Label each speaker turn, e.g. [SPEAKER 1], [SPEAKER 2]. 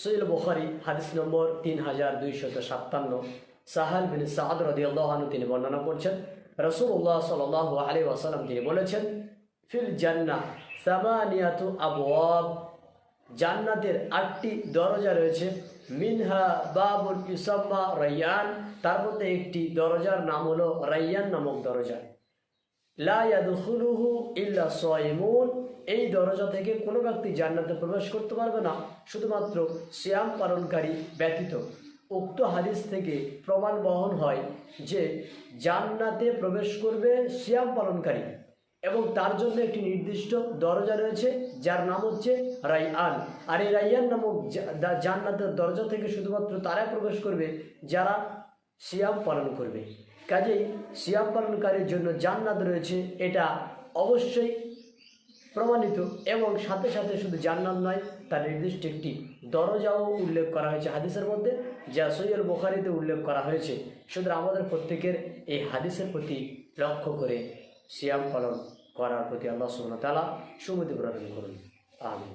[SPEAKER 1] সহিহ বুখারী হাদিস নম্বর 3257, সাহাল বিন সাদ রাদিয়াল্লাহু আনহু তিনি বর্ণনা করছেন, রাসূলুল্লাহ সাল্লাল্লাহু আলাইহি ওয়াসাল্লাম তিনি বলেছেন, ফিল জান্নাহ সামানিয়াতু আবওয়াব, জান্নাতের 8টি দরজা রয়েছে। মিনহা বাবুল ইউসাম্মা রায়্যান, তার মধ্যে একটি দরজার নাম হলো রায়্যান নামক দরজা। লা ইয়াদখুলুহু ইল্লা সায়িমুন, এই দরজা থেকে কোনো ব্যক্তি জান্নাতে প্রবেশ করতে পারবে না শুধুমাত্র সিয়াম পালনকারী ব্যতীত। উক্ত হাদিস থেকে প্রমাণ বহন হয় যে জান্নাতে প্রবেশ করবে সিয়াম পালনকারী, এবং তার জন্য একটি নির্দিষ্ট দরজা রয়েছে যার নাম হচ্ছে রায়্যান। আর এই রায়্যান নামক জান্নাতের দরজা থেকে শুধুমাত্র তারা প্রবেশ করবে যারা সিয়াম পালন করবে। কাজেই সিয়াম পালনকারীর জন্য জান্নাত রয়েছে, এটা অবশ্যই প্রমাণিত। এবং সাথে সাথে শুধু জান্নাত নয়, তার নির্দিষ্ট একটি দরজাও উল্লেখ করা হয়েছে হাদিসের মধ্যে, যা সহিহ বুখারীতে উল্লেখ করা হয়েছে। সুতরাং আমাদের প্রত্যেকের এই হাদিসের প্রতি লক্ষ্য করে সিয়াম পালন করার প্রতি আল্লাহ সুবহানাহু ওয়া তাআলা সুমতি প্রদান করুন। আমিন।